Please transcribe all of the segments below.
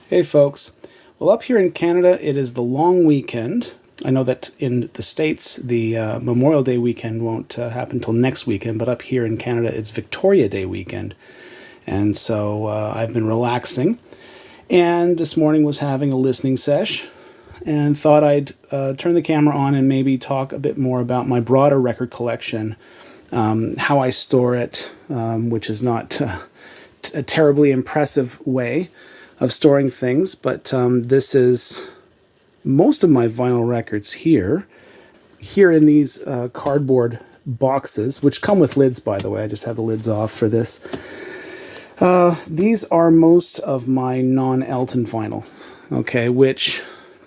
Hey folks. Well, up here in Canada, it is the long weekend. I know that in the States, the Memorial Day weekend won't happen until next weekend, but up here in Canada, it's Victoria Day weekend. And so I've been relaxing. And this morning was having a listening sesh and thought I'd turn the camera on and maybe talk a bit more about my broader record collection, how I store it, which is not a terribly impressive way of storing things, but this is most of my vinyl records here in these cardboard boxes, which come with lids, by the way. I just have the lids off for this. These are most of my non-Elton vinyl, okay, which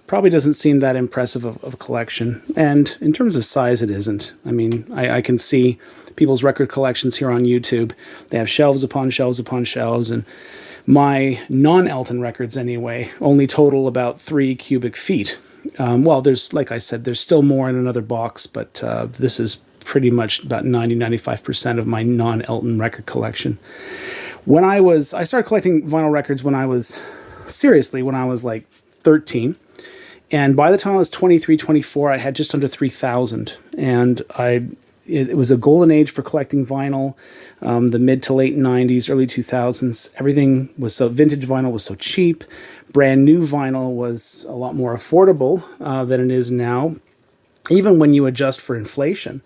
probably doesn't seem that impressive of a collection, and in terms of size, it isn't. I mean, I can see people's record collections here on YouTube. They have shelves upon shelves upon shelves, and my non-Elton records, anyway, only total about 3 cubic feet. Well, there's, like I said, there's still more in another box, but this is pretty much about 90-95% of my non-Elton record collection. I started collecting vinyl records when I was like 13. And by the time I was 23, 24, I had just under 3,000. And it was a golden age for collecting vinyl, the mid to late 90s, early 2000s. Everything was vintage vinyl was so cheap. Brand new vinyl was a lot more affordable than it is now, even when you adjust for inflation.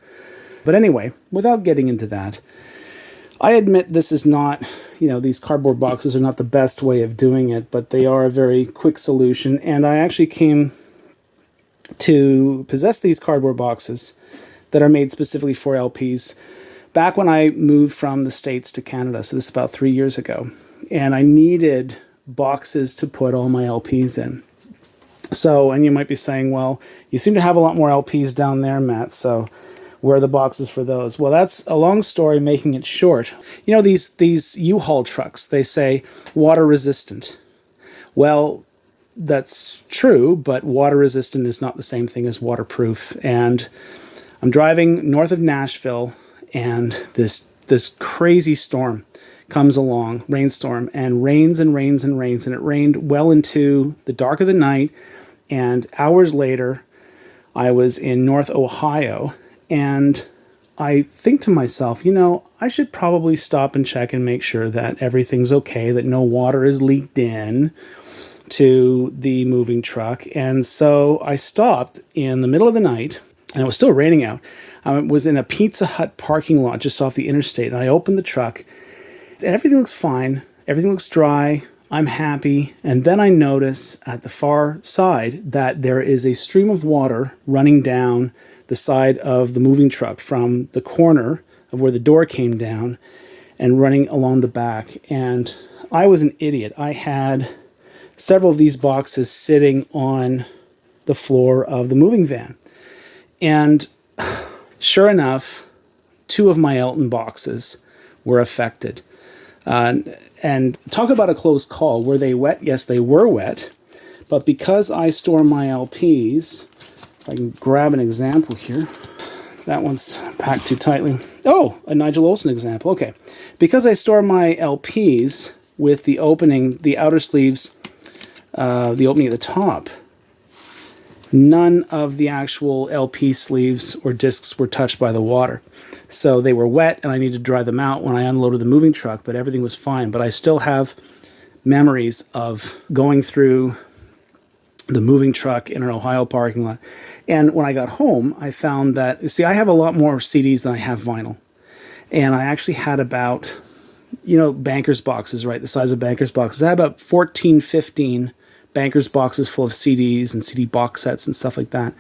But anyway, without getting into that, I admit this is not, these cardboard boxes are not the best way of doing it, but they are a very quick solution. And I actually came to possess these cardboard boxes that are made specifically for LPs back when I moved from the States to Canada. So this is about 3 years ago. And I needed boxes to put all my LPs in. So, and you might be saying, well, you seem to have a lot more LPs down there, Matt. So where are the boxes for those? Well, that's a long story, making it short. These U-Haul trucks, they say water resistant. Well, that's true, but water resistant is not the same thing as waterproof. And I'm driving north of Nashville, and this crazy storm comes along, rainstorm, and rains and rains and rains, and it rained well into the dark of the night. And hours later, I was in North Ohio, and I think to myself, I should probably stop and check and make sure that everything's okay, that no water is leaked in to the moving truck. And so I stopped in the middle of the night, and it was still raining out. I was in a Pizza Hut parking lot just off the interstate, and I opened the truck, and everything looks fine. Everything looks dry. I'm happy. And then I notice at the far side that there is a stream of water running down the side of the moving truck from the corner of where the door came down and running along the back. And I was an idiot. I had several of these boxes sitting on the floor of the moving van. And sure enough, 2 of my Elton boxes were affected. And talk about a close call. Were they wet? Yes, they were wet. But because I store my LPs, if I can grab an example here. That one's packed too tightly. Oh, a Nigel Olsson example. Okay. Because I store my LPs with the opening, the outer sleeves, the opening at the top, none of the actual LP sleeves or discs were touched by the water. So they were wet, and I needed to dry them out when I unloaded the moving truck, but everything was fine. But I still have memories of going through the moving truck in an Ohio parking lot. And when I got home, I found that, I have a lot more CDs than I have vinyl. And I actually had about, banker's boxes, right? The size of banker's boxes. I had about 14, 15 banker's boxes full of CDs and CD box sets and stuff like that.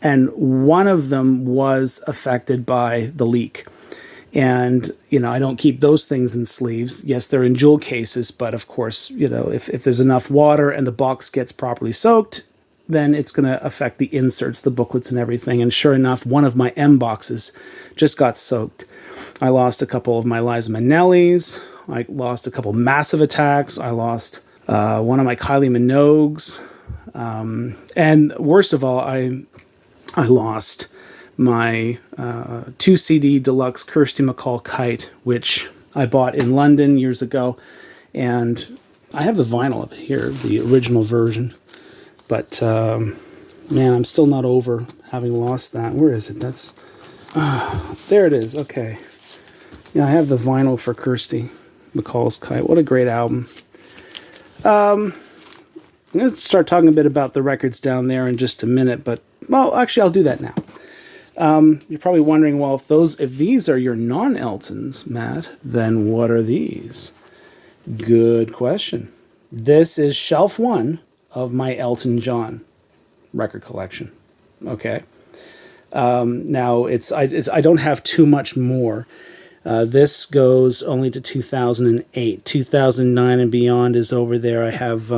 And one of them was affected by the leak. And, I don't keep those things in sleeves. Yes, they're in jewel cases, but of course, if there's enough water and the box gets properly soaked, then it's going to affect the inserts, the booklets and everything. And sure enough, one of my M boxes just got soaked. I lost a couple of my Liza Minnellis. I lost a couple Massive Attacks. I lost one of my Kylie Minogues. And worst of all, I lost my 2 CD deluxe Kirsty MacColl Kite, which I bought in London years ago. And I have the vinyl up here, the original version. But, man, I'm still not over having lost that. Where is it? That's... there it is. Okay. Yeah, I have the vinyl for Kirsty MacColl's Kite. What a great album. I'm going to start talking a bit about the records down there in just a minute, but, well, actually, I'll do that now. You're probably wondering, well, if these are your non-Eltons, Matt, then what are these? Good question. This is shelf 1 of my Elton John record collection. Okay. Now, I don't have too much more. This goes only to 2008. 2009 and beyond is over there. I have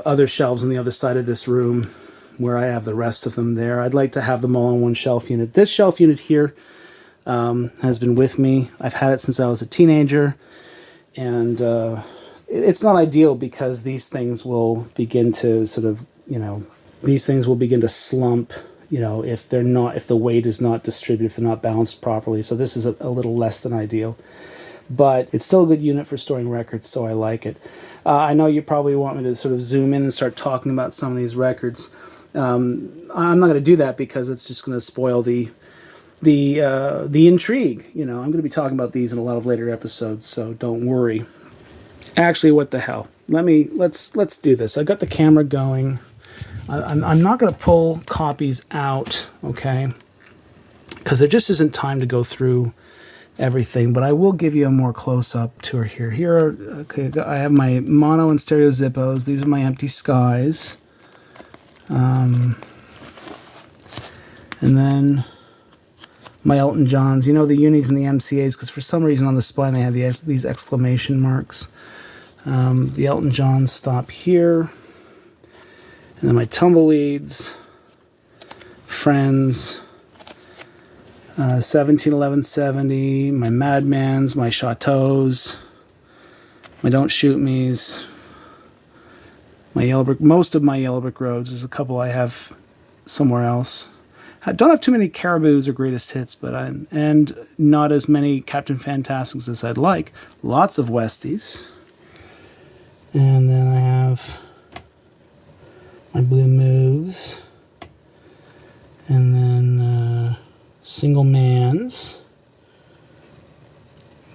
other shelves on the other side of this room where I have the rest of them there. I'd like to have them all on one shelf unit. This shelf unit here has been with me. I've had it since I was a teenager. And it's not ideal because these things will begin to sort of, these things will begin to slump, if the weight is not distributed, if they're not balanced properly. So this is a little less than ideal. But it's still a good unit for storing records, so I like it. I know you probably want me to sort of zoom in and start talking about some of these records. I'm not going to do that because it's just going to spoil the intrigue. I'm going to be talking about these in a lot of later episodes, so don't worry. Actually, what the hell? Let's do this. I've got the camera going. I'm not going to pull copies out, okay? Because there just isn't time to go through everything, but I will give you a more close-up tour here. I have my mono and stereo Zippos. These are my Empty Skies. And then my Elton Johns. The unis and the MCAs, because for some reason on the spine they have these exclamation marks. The Elton Johns stop here. And then my Tumbleweeds, Friends, 171170, my Madmans, my Chateaus, my Don't Shoot Me's, my most of my Yellow Brick Roads. There's a couple I have somewhere else. I don't have too many Caribous or Greatest Hits, and not as many Captain Fantastics as I'd like. Lots of Westies. And then I have my Blue Moves. And then Single Mans.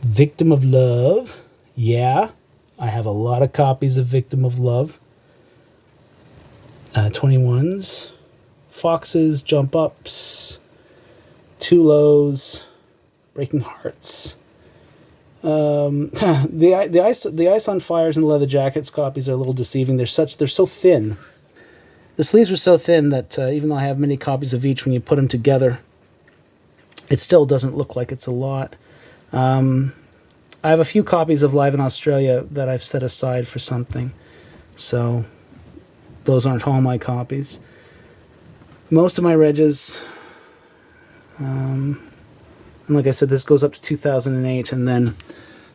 Victim of Love. Yeah, I have a lot of copies of Victim of Love. 21s. Foxes, Jump Ups, Too Lows, Breaking Hearts. The Ice on Fires and the Leather Jackets copies are a little deceiving. They're so thin. The sleeves are so thin that even though I have many copies of each, when you put them together, it still doesn't look like it's a lot. I have a few copies of Live in Australia that I've set aside for something, so those aren't all my copies. Most of my regs, and like I said, this goes up to 2008, and then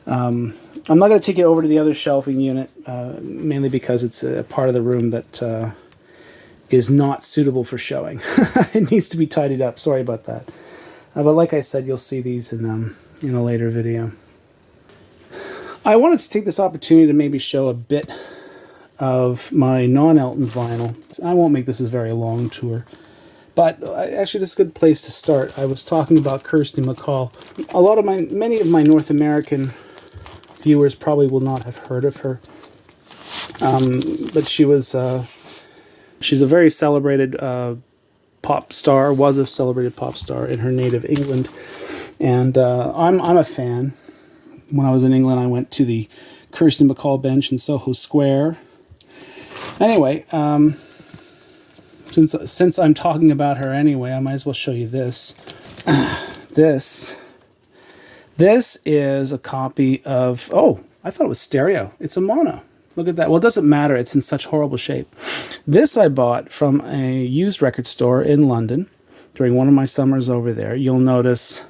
I'm not going to take it over to the other shelving unit, mainly because it's a part of the room that is not suitable for showing. It needs to be tidied up. Sorry about that. But like I said, you'll see these in a later video. I wanted to take this opportunity to maybe show a bit of my non-Elton vinyl. I won't make this a very long tour. But actually, this is a good place to start. I was talking about Kirsty MacColl. Many of my North American viewers probably will not have heard of her. But she's a very celebrated pop star, was a celebrated pop star in her native England. And I'm a fan. When I was in England, I went to the Kirsty MacColl bench in Soho Square. Anyway, since I'm talking about her anyway, I might as well show you this. This is a copy of... Oh, I thought it was stereo. It's a mono. Look at that. Well, it doesn't matter. It's in such horrible shape. This I bought from a used record store in London during one of my summers over there. You'll notice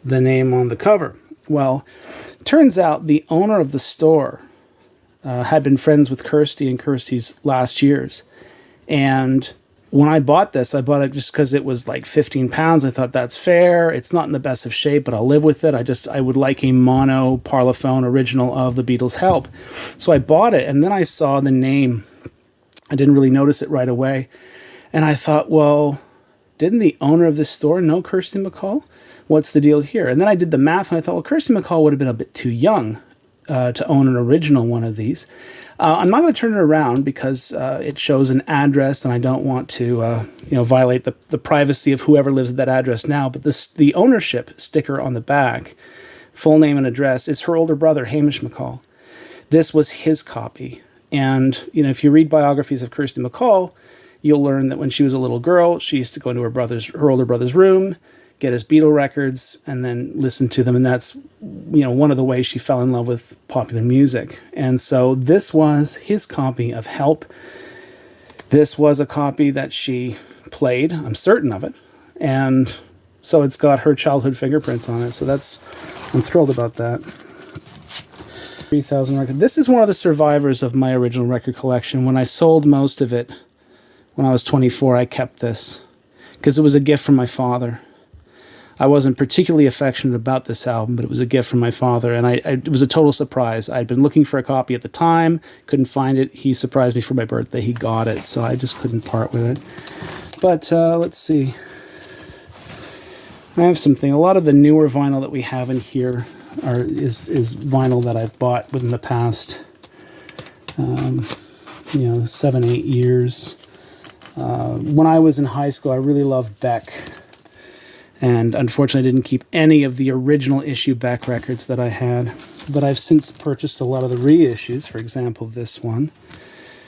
the name on the cover. Well, turns out the owner of the store had been friends with Kirsty in Kirsty's last years. And when I bought this, I bought it just because it was like 15 pounds. I thought that's fair. It's not in the best of shape, but I'll live with it. I would like a mono Parlophone original of the Beatles' Help. So I bought it, and then I saw the name. I didn't really notice it right away. And I thought, well, didn't the owner of this store know Kirsty MacColl? What's the deal here? And then I did the math, and I thought, well, Kirsty MacColl would have been a bit too young to own an original one of these. I'm not going to turn it around because it shows an address, and I don't want to violate the privacy of whoever lives at that address now. But the ownership sticker on the back, full name and address, is her older brother, Hamish MacColl. This was his copy. And if you read biographies of Kirsty MacColl, you'll learn that when she was a little girl, she used to go into her older brother's room, get his Beatle records, and then listen to them. And that's, one of the ways she fell in love with popular music. And so this was his copy of Help. This was a copy that she played, I'm certain of it. And so it's got her childhood fingerprints on it. So I'm thrilled about that. 3,000 records. This is one of the survivors of my original record collection. When I sold most of it, when I was 24, I kept this because it was a gift from my father. I wasn't particularly affectionate about this album, but it was a gift from my father, and it was a total surprise. I'd been looking for a copy at the time, couldn't find it. He surprised me for my birthday. He got it, so I just couldn't part with it. But let's see. I have something. A lot of the newer vinyl that we have in here is vinyl that I've bought within the past 7-8 years. When I was in high school, I really loved Beck. And unfortunately, I didn't keep any of the original issue Beck records that I had. But I've since purchased a lot of the reissues. For example, this one.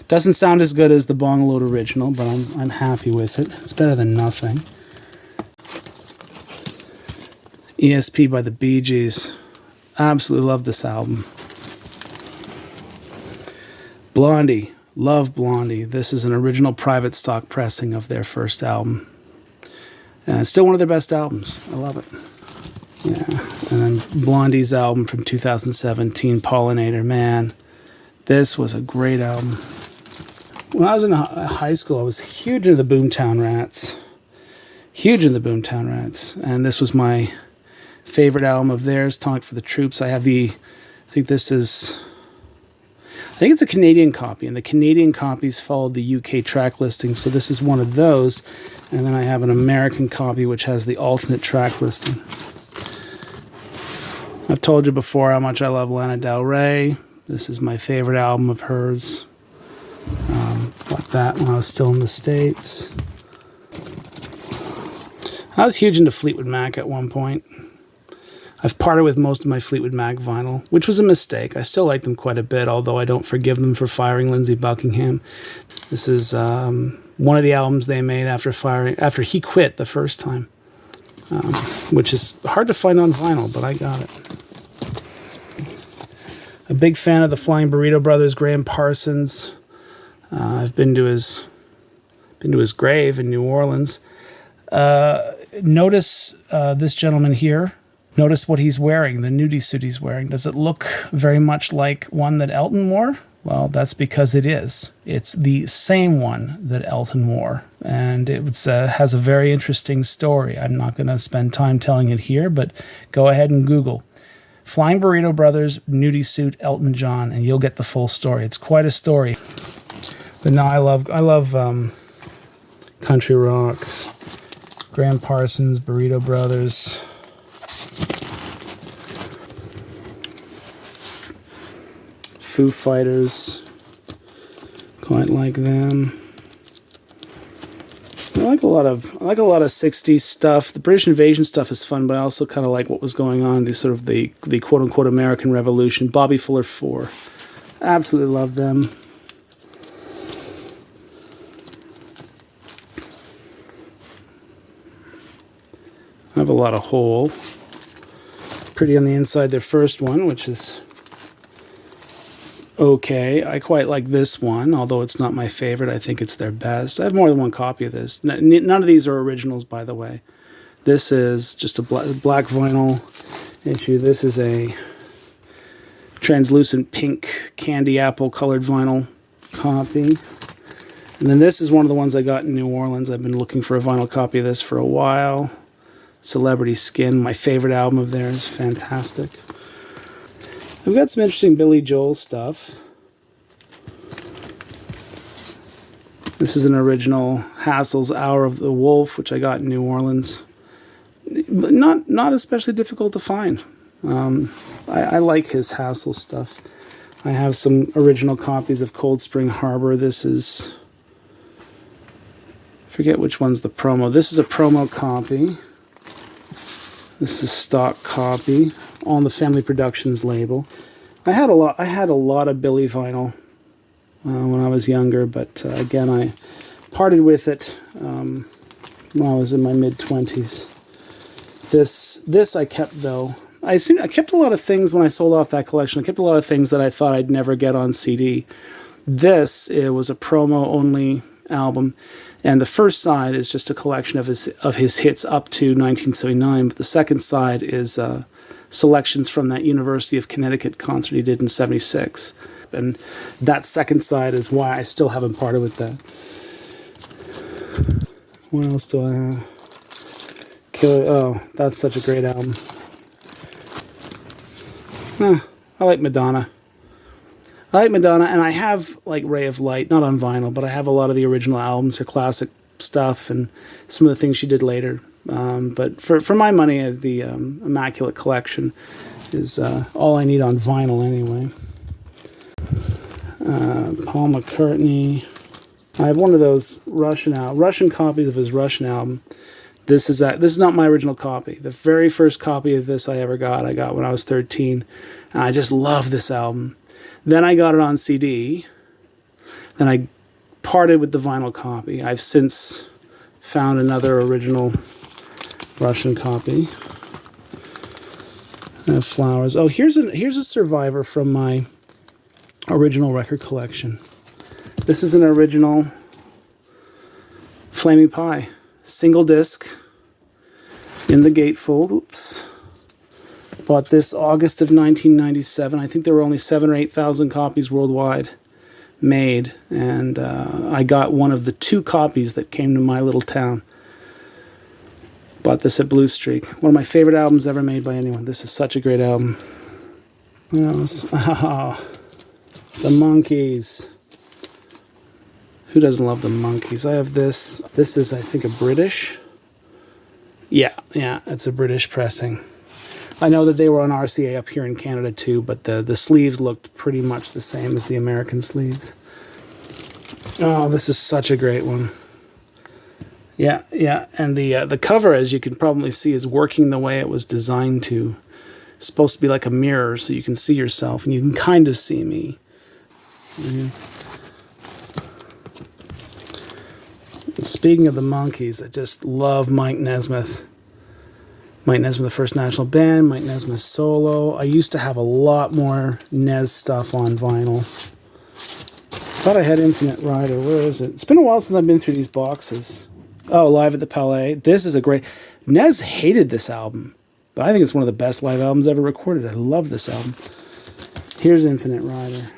Doesn't sound as good as the Bong Load original, but I'm happy with it. It's better than nothing. ESP by the Bee Gees. Absolutely love this album. Blondie. Love Blondie. This is an original private stock pressing of their first album. And it's still one of their best albums. I love it. Yeah. And then Blondie's album from 2017, Pollinator. Man, this was a great album. When I was in high school, I was huge into the Boomtown Rats. Huge into the Boomtown Rats. And this was my favorite album of theirs, Tonic for the Troops. I think it's a Canadian copy, and the Canadian copies followed the UK track listing, so this is one of those. And then I have an American copy which has the alternate track listing. I've told you before how much I love Lana Del Rey. This is my favorite album of hers. Bought that when I was still in the States. I was huge into Fleetwood Mac at one point. I've parted with most of my Fleetwood Mac vinyl, which was a mistake. I still like them quite a bit, although I don't forgive them for firing Lindsey Buckingham. This is one of the albums they made after he quit the first time, which is hard to find on vinyl, but I got it. A big fan of the Flying Burrito Brothers, Graham Parsons. I've been to his grave in New Orleans. Notice this gentleman here. Notice what he's wearing, the nudie suit he's wearing. Does it look very much like one that Elton wore? Well, that's because it is. It's the same one that Elton wore. And it has a very interesting story. I'm not going to spend time telling it here, but go ahead and Google Flying Burrito Brothers nudie suit Elton John, and you'll get the full story. It's quite a story. But no, I love country rock. Graham Parsons, Burrito Brothers. Foo Fighters, quite like them. I like a lot of 60s stuff. The British Invasion stuff is fun, but I also kind of like what was going on, the quote unquote American Revolution. Bobby Fuller 4, absolutely love them. I have a lot of Hole. Pretty on the inside, their first one, which is okay. I quite like this one, although it's not my favorite. I think it's their best. I have more than one copy of this. None of these are originals, by the way. This is just a black vinyl issue. This is a translucent pink candy apple colored vinyl copy. And then this is one of the ones I got in New Orleans. I've been looking for a vinyl copy of this for a while. Celebrity Skin, my favorite album of theirs. Fantastic. I've got some interesting Billy Joel stuff. This is an original Hassel's Hour of the Wolf, which I got in New Orleans. But not especially difficult to find. I like his Hassel stuff. I have some original copies of Cold Spring Harbor. This is... I forget which one's the promo. This is a promo copy. This is stock copy on the Family Productions label. I had a lot of Billy vinyl when I was younger, but again, I parted with it when I was in my mid-20s. This I kept, though. I kept a lot of things when I sold off that collection. I kept a lot of things that I thought I'd never get on CD. It was a promo-only album, and the first side is just a collection of his hits up to 1979, but the second side is selections from that University of Connecticut concert he did in '76. And that second side is why I still haven't parted with that. What else do I have? Oh, that's such a great album. I like Madonna. And I have like Ray of Light, not on vinyl, but I have a lot of the original albums, her classic stuff, and some of the things she did later. But for my money, the Immaculate Collection is all I need on vinyl anyway. Paul McCartney. I have one of those Russian copies of his Russian album. This is not my original copy. The very first copy of this I got when I was 13, and I just love this album. Then I got it on CD. Then I parted with the vinyl copy. I've since found another original Russian copy. I have flowers. Oh, here's a survivor from my original record collection. This is an original Flaming Pie single disc in the gatefold. Oops. Bought this August of 1997. I think there were only 7,000 or 8,000 copies worldwide made, and I got one of the 2 copies that came to my little town. Bought this at Blue Streak. One of my favorite albums ever made by anyone. This is such a great album. What else? The Monkees. Who doesn't love the Monkees? I have this. This is, I think, a British. Yeah, it's a British pressing. I know that they were on RCA up here in Canada too, but the sleeves looked pretty much the same as the American sleeves. Oh, this is such a great one. Yeah, and the cover, as you can probably see, is working the way it was designed to. It's supposed to be like a mirror, so you can see yourself, and you can kind of see me. Speaking of the Monkees, I just love Mike Nesmith. Mike Nesmith, the First National Band, Mike Nesmith solo. I used to have a lot more Nes stuff on vinyl. Thought I had Infinite Rider. Where is it? It's been a while since I've been through these boxes. Oh, Live at the Palais. This is a great... Nes hated this album, but I think it's one of the best live albums ever recorded. I love this album. Here's Infinite Rider.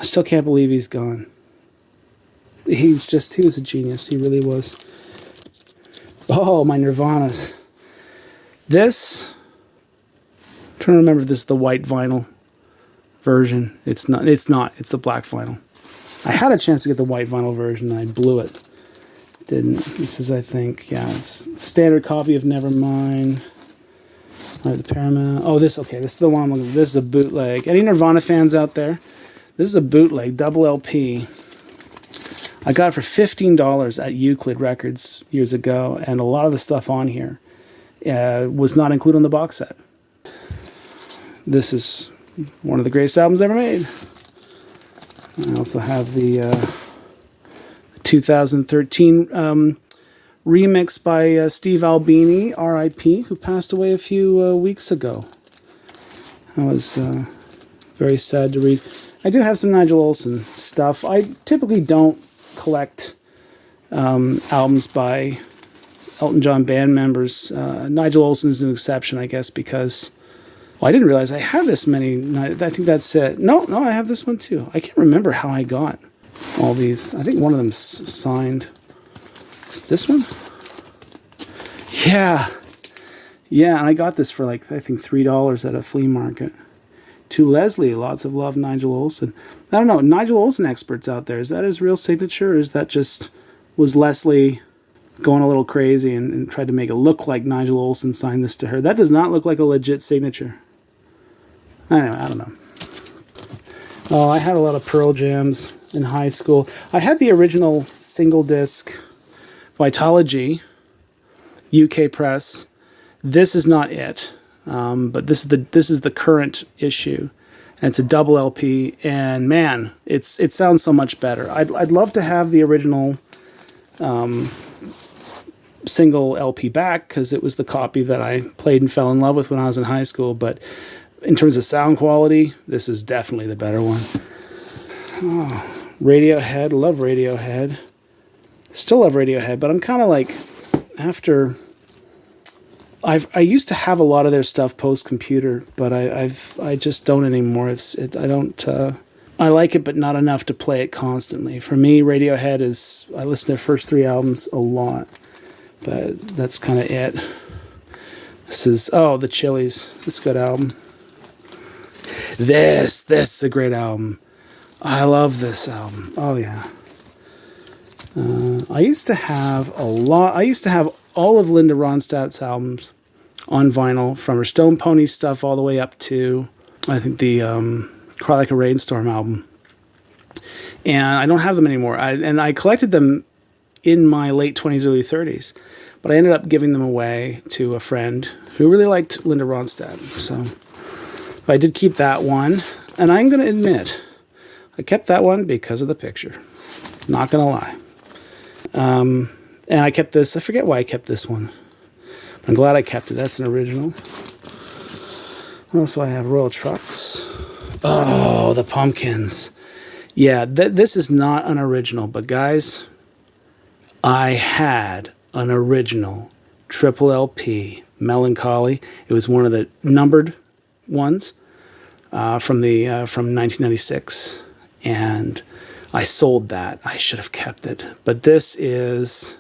I still can't believe he's gone. He was a genius. He really was. Oh, my Nirvanas. This, I'm trying to remember if this is the white vinyl version. It's not. It's the black vinyl. I had a chance to get the white vinyl version and I blew it. Didn't. This is, I think, it's standard copy of Nevermind. I have the Paramount. Oh, this is the one I'm looking for. This is a bootleg. Any Nirvana fans out there? This is a bootleg, double LP. I got it for $15 at Euclid Records years ago, and a lot of the stuff on here was not included on the box set. This is one of the greatest albums ever made. I also have the 2013 remix by Steve Albini, R.I.P., who passed away a few weeks ago. I was very sad to read. I do have some Nigel Olsson stuff. I typically don't collect albums by Elton John band members. Nigel Olsson is an exception, I guess, because I didn't realize I have this many. I think that's it. No, I have this one too. I can't remember how I got all these. I think one of them's signed. Is this one? Yeah. Yeah, and I got this for like, I think $3 at a flea market. To Leslie, lots of love, Nigel Olsson. I don't know, Nigel Olsson experts out there. Is that his real signature, or is that just, was Leslie going a little crazy and tried to make it look like Nigel Olsson signed this to her? That does not look like a legit signature. Anyway, I don't know. Oh, I had a lot of Pearl Jams in high school. I had the original single disc Vitology, UK press. This is not it. But this is the current issue, and it's a double LP. And man, it sounds so much better. I'd love to have the original single LP back, because it was the copy that I played and fell in love with when I was in high school. But in terms of sound quality, this is definitely the better one. Oh, Radiohead, love Radiohead. Still love Radiohead, but I'm kind of like, after. I used to have a lot of their stuff post-computer, but I just don't anymore. I like it, but not enough to play it constantly. For me, Radiohead is, I listen to their first 3 albums a lot, but that's kind of it. This is, the Chili's. That's a good album. This is a great album. I love this album. Oh yeah. I used to have all of Linda Ronstadt's albums on vinyl, from her Stone Pony stuff all the way up to, I think, the Cry Like a Rainstorm album. And I don't have them anymore. I collected them in my late 20s, early 30s. But I ended up giving them away to a friend who really liked Linda Ronstadt. So I did keep that one. And I'm going to admit, I kept that one because of the picture. Not going to lie. And I kept this. I forget why I kept this one. But I'm glad I kept it. That's an original. What else do I have? Royal Trucks. Oh, the Pumpkins. Yeah, this is not an original. But guys, I had an original triple LP, Melancholy. It was one of the numbered ones from 1996. And I sold that. I should have kept it. But this is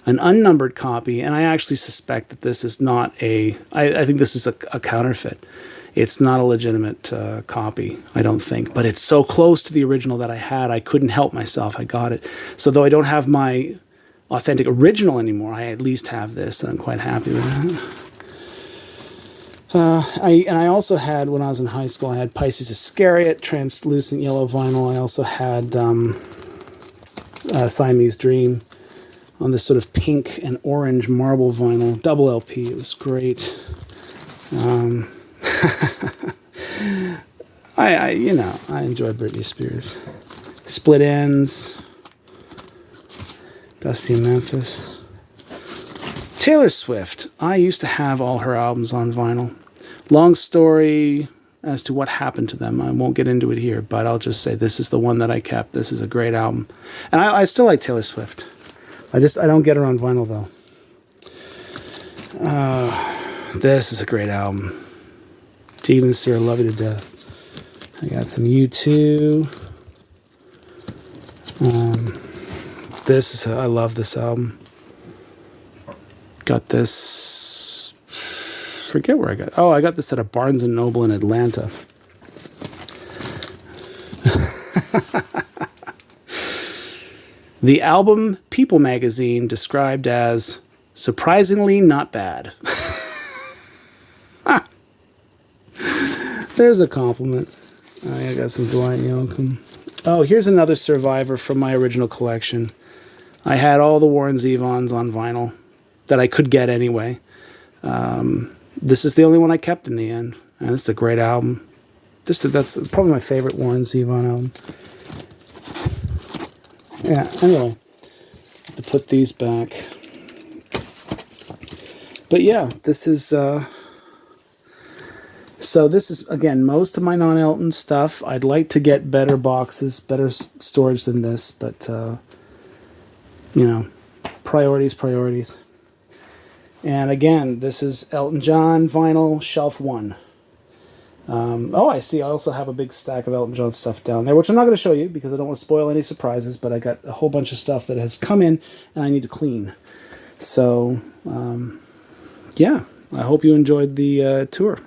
an unnumbered copy, and I actually suspect that this is not I think this is a counterfeit. It's not a legitimate copy, I don't think. But it's so close to the original that I had, I couldn't help myself. I got it. So though I don't have my authentic original anymore, I at least have this, and I'm quite happy with it. I also had, when I was in high school, I had Pisces Iscariot, translucent yellow vinyl. I also had Siamese Dream on this sort of pink and orange marble vinyl, double LP. It was great. I enjoy Britney Spears. Split Ends, Dusty Memphis. Taylor Swift. I used to have all her albums on vinyl. Long story as to what happened to them. I won't get into it here, but I'll just say this is the one that I kept. This is a great album. And I still like Taylor Swift. I don't get her on vinyl, though. This is a great album. Tegan and Sarah, love you to death. I got some U2. I love this album. Got this, forget where I got it. Oh, I got this at a Barnes & Noble in Atlanta. The album People magazine described as surprisingly not bad. There's a compliment. I got some Dwight Yoakam. Oh, here's another survivor from my original collection. I had all the Warren Zevons on vinyl that I could get anyway. This is the only one I kept in the end. And it's a great album. That's probably my favorite Warren Zevon album. Yeah, anyway, to put these back. But yeah, this is so this is, again, most of my non-Elton stuff. I'd like to get better boxes, better storage than this, but priorities. And again, this is Elton John vinyl, shelf 1. Oh, I see. I also have a big stack of Elton John stuff down there, which I'm not going to show you because I don't want to spoil any surprises, but I got a whole bunch of stuff that has come in and I need to clean. So, yeah, I hope you enjoyed the tour.